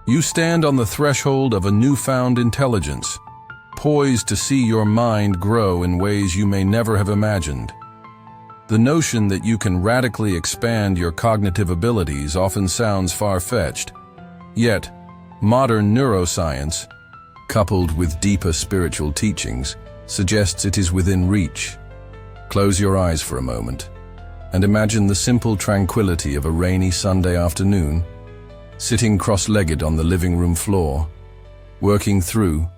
You stand on the threshold of a newfound intelligence, poised to see your mind grow in ways you may never have imagined. The notion that you can radically expand your cognitive abilities often sounds far-fetched. Yet, modern neuroscience, coupled with deeper spiritual teachings, suggests it is within reach. Close your eyes for a moment and imagine the simple tranquility of a rainy Sunday afternoon, sitting cross-legged on the living room floor, working through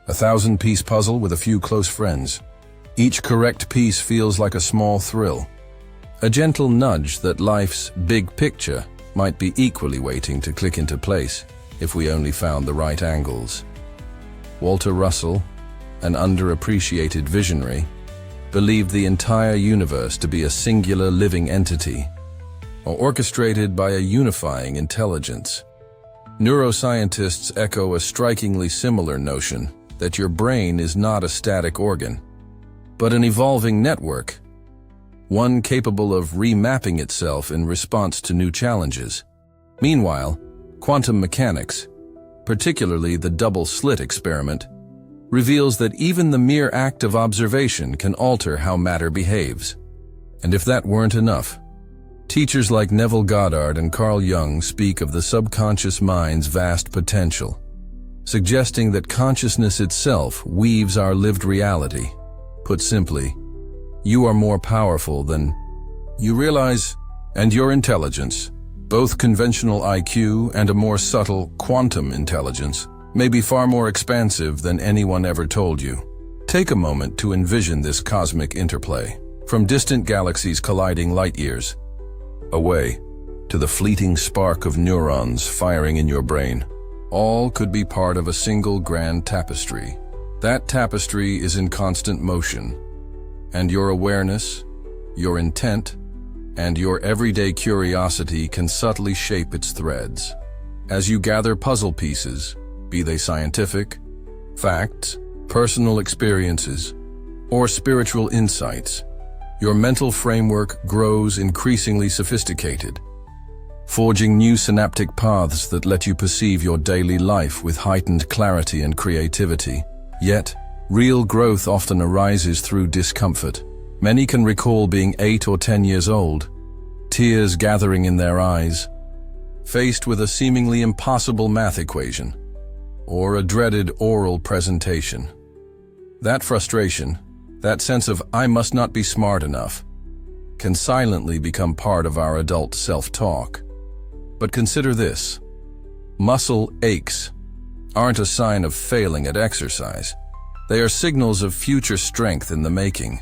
a 1,000-piece puzzle with a few close friends. Each correct piece feels like a small thrill, a gentle nudge that life's big picture might be equally waiting to click into place if we only found the right angles. Walter Russell, an underappreciated visionary, believed the entire universe to be a singular living entity, or orchestrated by a unifying intelligence. Neuroscientists echo a strikingly similar notion that your brain is not a static organ, but an evolving network, one capable of remapping itself in response to new challenges. Meanwhile, quantum mechanics, particularly the double-slit experiment, reveals that even the mere act of observation can alter how matter behaves. And if that weren't enough, teachers like Neville Goddard and Carl Jung speak of the subconscious mind's vast potential, suggesting that consciousness itself weaves our lived reality. Put simply, you are more powerful than you realize, and your intelligence, both conventional IQ and a more subtle quantum intelligence, may be far more expansive than anyone ever told you. Take a moment to envision this cosmic interplay, from distant galaxies colliding light years away to the fleeting spark of neurons firing in your brain. All could be part of a single grand tapestry. That tapestry is in constant motion, and your awareness, your intent, and your everyday curiosity can subtly shape its threads. As you gather puzzle pieces, be they scientific, facts, personal experiences, or spiritual insights, your mental framework grows increasingly sophisticated, forging new synaptic paths that let you perceive your daily life with heightened clarity and creativity. Yet, real growth often arises through discomfort. Many can recall being 8 or 10 years old, tears gathering in their eyes, faced with a seemingly impossible math equation, or a dreaded oral presentation. That frustration, that sense of "I must not be smart enough," can silently become part of our adult self-talk. But consider this: muscle aches aren't a sign of failing at exercise. They are signals of future strength in the making.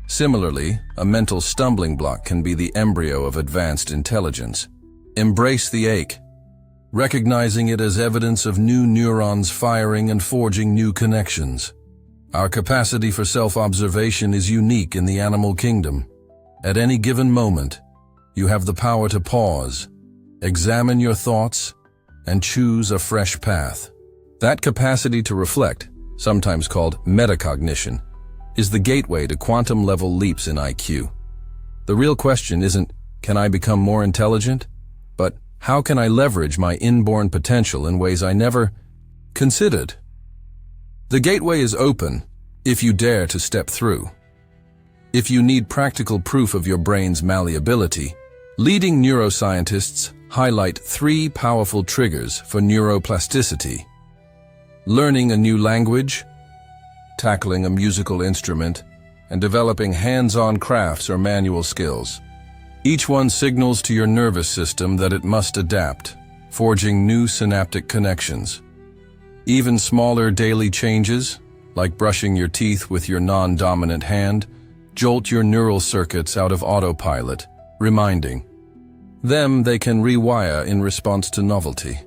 Similarly, a mental stumbling block can be the embryo of advanced intelligence. Embrace the ache, recognizing it as evidence of new neurons firing and forging new connections. Our capacity for self-observation is unique in the animal kingdom. At any given moment, you have the power to pause, examine your thoughts, and choose a fresh path. That capacity to reflect, sometimes called metacognition, is the gateway to quantum-level leaps in IQ. The real question isn't, can I become more intelligent? But how can I leverage my inborn potential in ways I never considered? The gateway is open if you dare to step through. If you need practical proof of your brain's malleability, leading neuroscientists highlight 3 powerful triggers for neuroplasticity: learning a new language, tackling a musical instrument, and developing hands-on crafts or manual skills. Each one signals to your nervous system that it must adapt, forging new synaptic connections. Even smaller daily changes, like brushing your teeth with your non-dominant hand, jolt your neural circuits out of autopilot, reminding them they can rewire in response to novelty.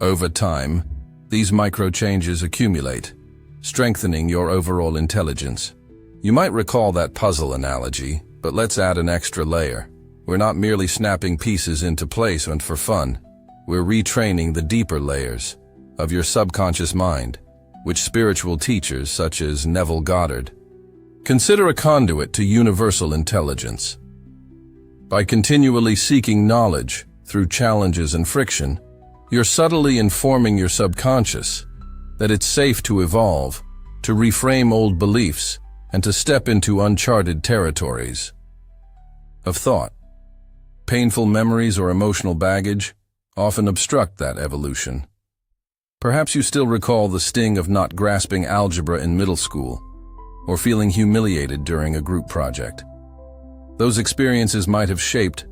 Over time, these micro-changes accumulate, strengthening your overall intelligence. You might recall that puzzle analogy, but let's add an extra layer. We're not merely snapping pieces into place and for fun. We're retraining the deeper layers of your subconscious mind, which spiritual teachers such as Neville Goddard consider a conduit to universal intelligence. By continually seeking knowledge through challenges and friction, You're subtly informing your subconscious that it's safe to evolve, to reframe old beliefs, and to step into uncharted territories of thought. Painful memories or emotional baggage often obstruct that evolution. Perhaps you still recall the sting of not grasping algebra in middle school, or feeling humiliated during a group project. Those experiences might have shaped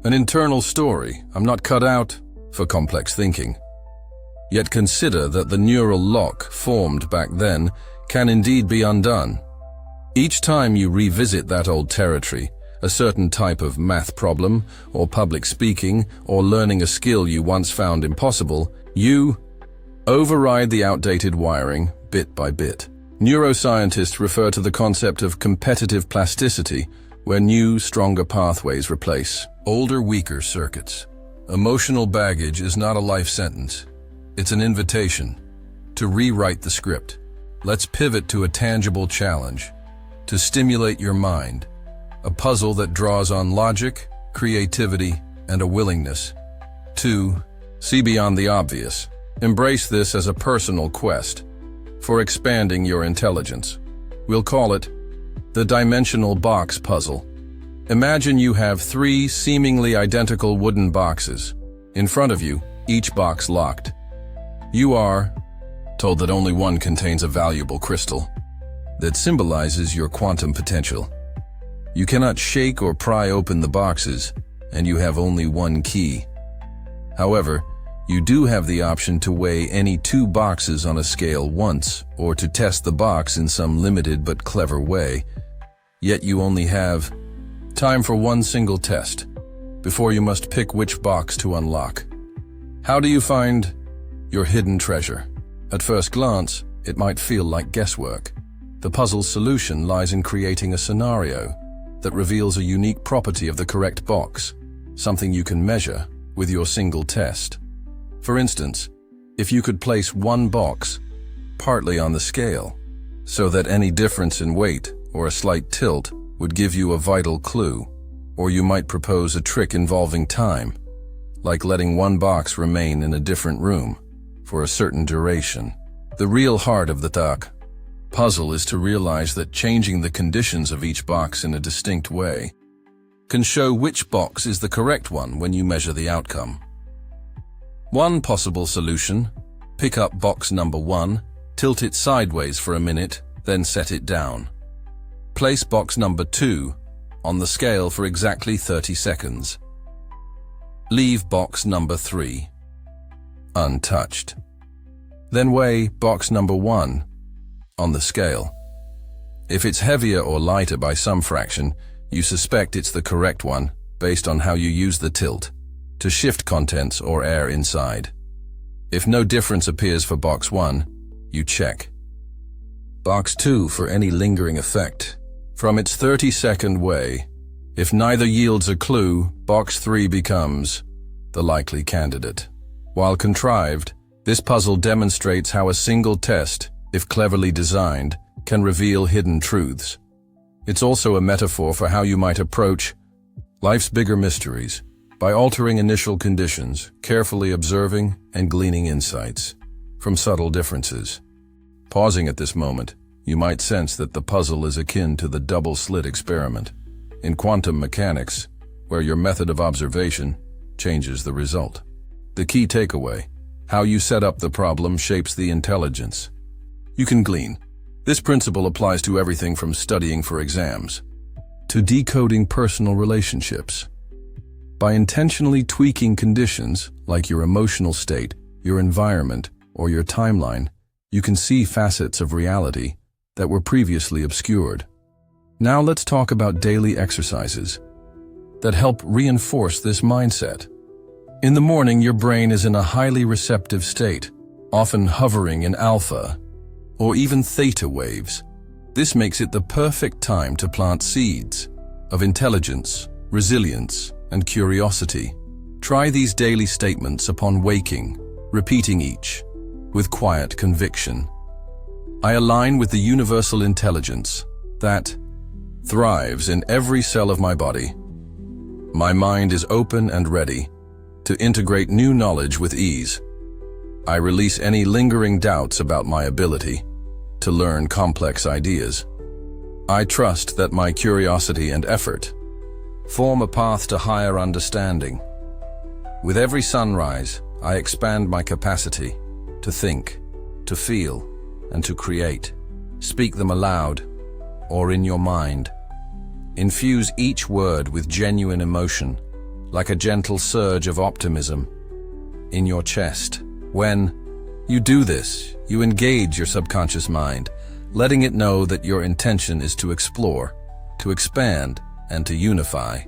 an internal story. I'm not cut out for complex thinking. Yet consider that the neural lock formed back then can indeed be undone. Each time you revisit that old territory, a certain type of math problem, or public speaking, or learning a skill you once found impossible, you override the outdated wiring bit by bit. Neuroscientists refer to the concept of competitive plasticity, where new, stronger pathways replace older, weaker circuits. Emotional baggage is not a life sentence. It's an invitation to rewrite the script. Let's pivot to a tangible challenge, to stimulate your mind, a puzzle that draws on logic, creativity, and a willingness to see beyond the obvious. Embrace this as a personal quest for expanding your intelligence. We'll call it the dimensional box puzzle. Imagine you have 3 seemingly identical wooden boxes in front of you, each box locked. You are told that only one contains a valuable crystal that symbolizes your quantum potential. You cannot shake or pry open the boxes, and you have only one key. However, you do have the option to weigh any 2 boxes on a scale once, or to test the box in some limited but clever way. Yet you only have time for one single test before you must pick which box to unlock. How do you find your hidden treasure? At first glance, it might feel like guesswork. The puzzle's solution lies in creating a scenario that reveals a unique property of the correct box, something you can measure with your single test. For instance, if you could place one box partly on the scale, so that any difference in weight or a slight tilt would give you a vital clue, or you might propose a trick involving time, like letting one box remain in a different room for a certain duration. The real heart of the puzzle is to realize that changing the conditions of each box in a distinct way can show which box is the correct one when you measure the outcome. One possible solution: pick up box number 1, tilt it sideways for a minute, then set it down. Place box number 2 on the scale for exactly 30 seconds. Leave box number 3 untouched. Then weigh box number 1 on the scale. If it's heavier or lighter by some fraction, you suspect it's the correct one based on how you use the tilt to shift contents or air inside. If no difference appears for box 1, you check box 2 for any lingering effect from its 30-second weigh. If neither yields a clue, box 3 becomes the likely candidate. While contrived, this puzzle demonstrates how a single test, if cleverly designed, can reveal hidden truths. It's also a metaphor for how you might approach life's bigger mysteries by altering initial conditions, carefully observing and gleaning insights from subtle differences. Pausing at this moment, you might sense that the puzzle is akin to the double-slit experiment in quantum mechanics, where your method of observation changes the result. The key takeaway: how you set up the problem shapes the intelligence you can glean. This principle applies to everything from studying for exams to decoding personal relationships. By intentionally tweaking conditions like your emotional state, your environment, or your timeline, you can see facets of reality that were previously obscured. Now let's talk about daily exercises that help reinforce this mindset. In the morning, your brain is in a highly receptive state, often hovering in alpha or even theta waves. This makes it the perfect time to plant seeds of intelligence, resilience, and curiosity. Try these daily statements upon waking, repeating each with quiet conviction. I align with the universal intelligence that thrives in every cell of my body. My mind is open and ready, to integrate new knowledge with ease. I release any lingering doubts about my ability to learn complex ideas. I trust that my curiosity and effort form a path to higher understanding. With every sunrise, I expand my capacity to think, to feel, and to create. Speak them aloud or in your mind. Infuse each word with genuine emotion, like a gentle surge of optimism in your chest. When you do this, you engage your subconscious mind, letting it know that your intention is to explore, to expand, and to unify.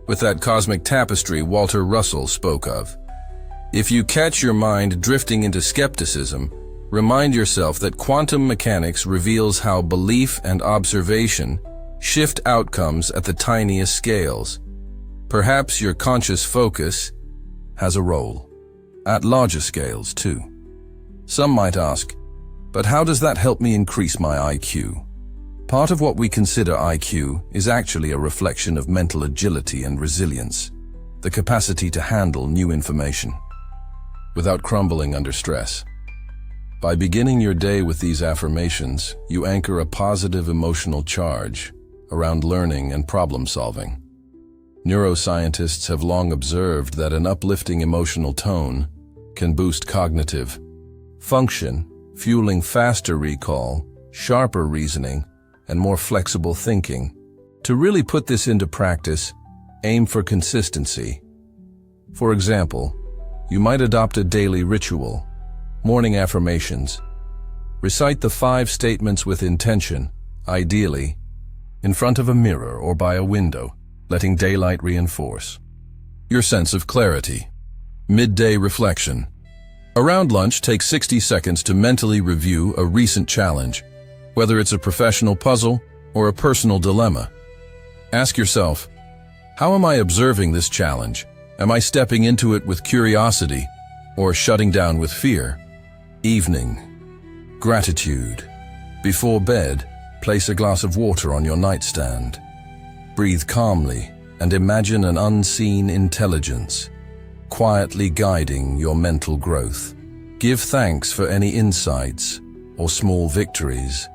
With that cosmic tapestry Walter Russell spoke of. If you catch your mind drifting into skepticism, remind yourself that quantum mechanics reveals how belief and observation shift outcomes at the tiniest scales. Perhaps your conscious focus has a role at larger scales too. Some might ask, but how does that help me increase my IQ? Part of what we consider IQ is actually a reflection of mental agility and resilience, the capacity to handle new information without crumbling under stress. By beginning your day with these affirmations, you anchor a positive emotional charge around learning and problem solving. Neuroscientists have long observed that an uplifting emotional tone can boost cognitive function, fueling faster recall, sharper reasoning, and more flexible thinking. To really put this into practice, aim for consistency. For example, you might adopt a daily ritual, morning affirmations. Recite the 5 statements with intention, ideally in front of a mirror or by a window, letting daylight reinforce your sense of clarity. Midday reflection. Around lunch, take 60 seconds to mentally review a recent challenge, whether it's a professional puzzle or a personal dilemma. Ask yourself, how am I observing this challenge? Am I stepping into it with curiosity or shutting down with fear? Evening. Gratitude. Before bed, place a glass of water on your nightstand. Breathe calmly and imagine an unseen intelligence quietly guiding your mental growth. Give thanks for any insights or small victories.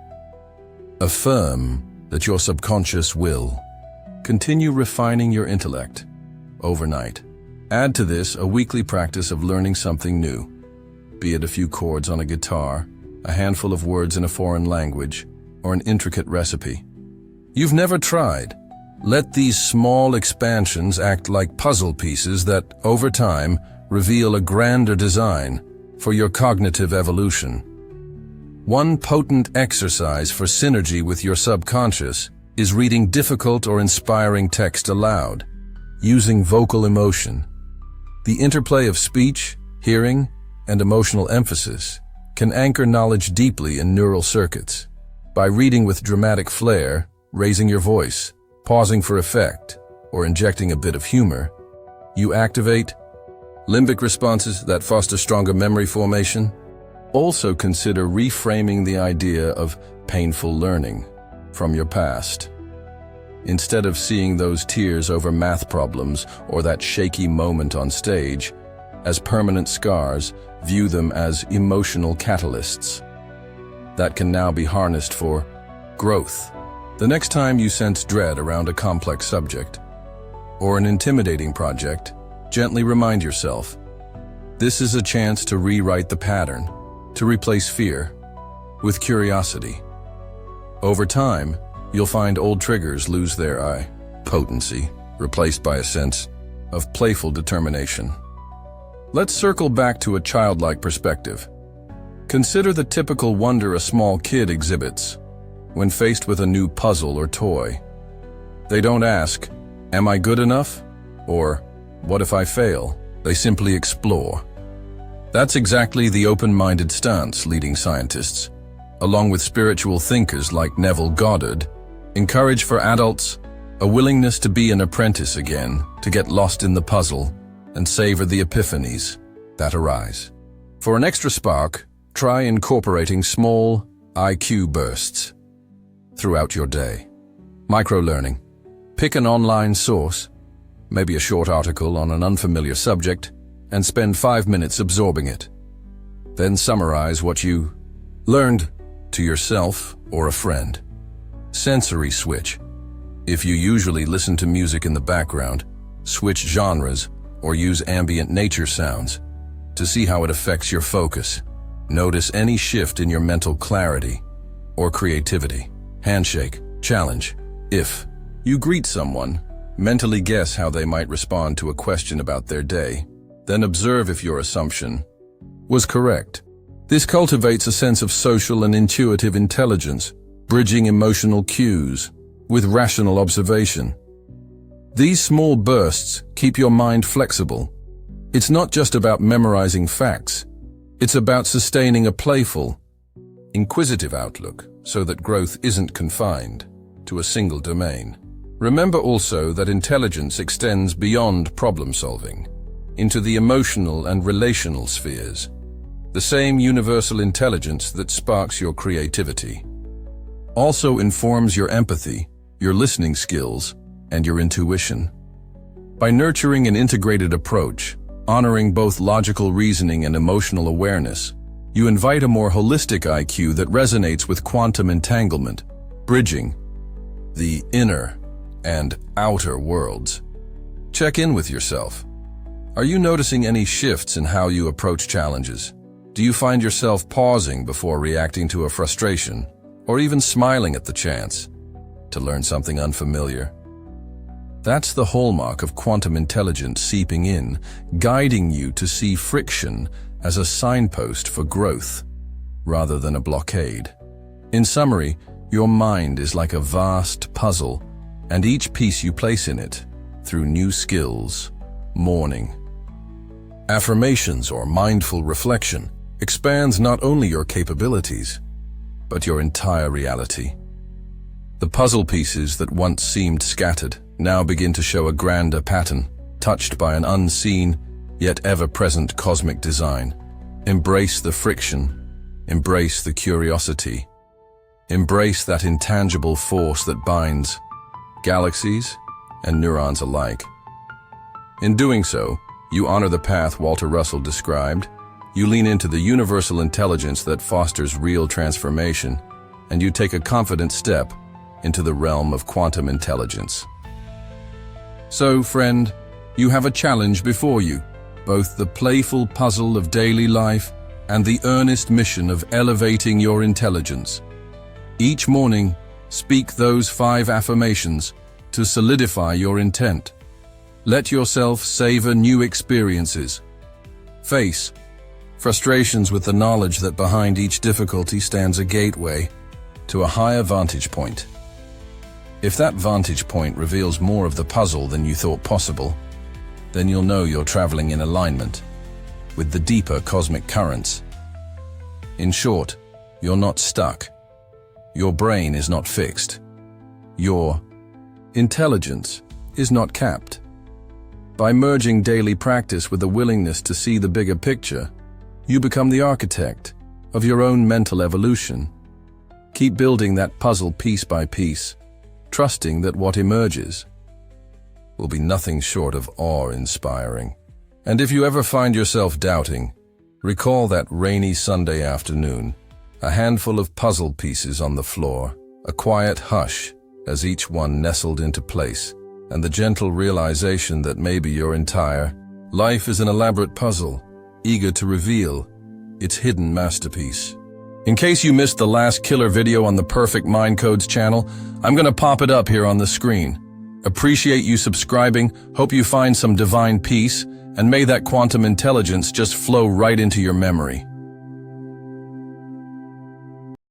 Affirm that your subconscious will continue refining your intellect overnight. Add to this a weekly practice of learning something new, be it a few chords on a guitar, a handful of words in a foreign language, or an intricate recipe you've never tried. Let these small expansions act like puzzle pieces that, over time, reveal a grander design for your cognitive evolution. One potent exercise for synergy with your subconscious is reading difficult or inspiring text aloud, using vocal emotion. The interplay of speech, hearing, and emotional emphasis can anchor knowledge deeply in neural circuits. By reading with dramatic flair, raising your voice, pausing for effect, or injecting a bit of humor, you activate limbic responses that foster stronger memory formation. Also consider reframing the idea of painful learning from your past. Instead of seeing those tears over math problems or that shaky moment on stage as permanent scars, view them as emotional catalysts that can now be harnessed for growth. The next time you sense dread around a complex subject or an intimidating project, gently remind yourself, this is a chance to rewrite the pattern, to replace fear with curiosity. Over time, you'll find old triggers lose their potency, replaced by a sense of playful determination. Let's circle back to a childlike perspective. Consider the typical wonder a small kid exhibits when faced with a new puzzle or toy. They don't ask, am I good enough? Or, what if I fail? They simply explore. That's exactly the open-minded stance leading scientists, along with spiritual thinkers like Neville Goddard, encourage for adults a willingness to be an apprentice again, to get lost in the puzzle and savor the epiphanies that arise. For an extra spark, try incorporating small IQ bursts throughout your day. Micro-learning. Pick an online source, maybe a short article on an unfamiliar subject, and spend 5 minutes absorbing it. Then summarize what you learned to yourself or a friend. Sensory switch. If you usually listen to music in the background, switch genres or use ambient nature sounds to see how it affects your focus. Notice any shift in your mental clarity or creativity. Handshake. Challenge. If you greet someone, mentally guess how they might respond to a question about their day, then observe if your assumption was correct. This cultivates a sense of social and intuitive intelligence, bridging emotional cues with rational observation. These small bursts keep your mind flexible. It's not just about memorizing facts. It's about sustaining a playful, inquisitive outlook so that growth isn't confined to a single domain. Remember also that intelligence extends beyond problem-solving into the emotional and relational spheres, the same universal intelligence that sparks your creativity also informs your empathy, your listening skills, and your intuition. By nurturing an integrated approach, honoring both logical reasoning and emotional awareness, you invite a more holistic IQ that resonates with quantum entanglement, bridging the inner and outer worlds. Check in with yourself. Are you noticing any shifts in how you approach challenges? Do you find yourself pausing before reacting to a frustration, or even smiling at the chance to learn something unfamiliar? That's the hallmark of quantum intelligence seeping in, guiding you to see friction as a signpost for growth, rather than a blockade. In summary, your mind is like a vast puzzle, and each piece you place in it, through new skills, mourning, affirmations, or mindful reflection, expands not only your capabilities, but your entire reality. The puzzle pieces that once seemed scattered now begin to show a grander pattern, touched by an unseen, yet ever-present cosmic design. Embrace the friction, embrace the curiosity, embrace that intangible force that binds galaxies and neurons alike. In doing so, you honor the path Walter Russell described. You lean into the universal intelligence that fosters real transformation, and you take a confident step into the realm of quantum intelligence. So, friend, you have a challenge before you, both the playful puzzle of daily life and the earnest mission of elevating your intelligence. Each morning, speak those 5 affirmations to solidify your intent. Let yourself savor new experiences. Face frustrations with the knowledge that behind each difficulty stands a gateway to a higher vantage point. If that vantage point reveals more of the puzzle than you thought possible, then you'll know you're traveling in alignment with the deeper cosmic currents. In short, you're not stuck. Your brain is not fixed. Your intelligence is not capped. By merging daily practice with a willingness to see the bigger picture, you become the architect of your own mental evolution. Keep building that puzzle piece by piece, trusting that what emerges will be nothing short of awe-inspiring. And if you ever find yourself doubting, recall that rainy Sunday afternoon, a handful of puzzle pieces on the floor, a quiet hush as each one nestled into place, and the gentle realization that maybe your entire life is an elaborate puzzle, eager to reveal its hidden masterpiece. In case you missed the last killer video on the Perfect Mind Codes channel, I'm gonna pop it up here on the screen. Appreciate you subscribing, hope you find some divine peace, and may that quantum intelligence just flow right into your memory.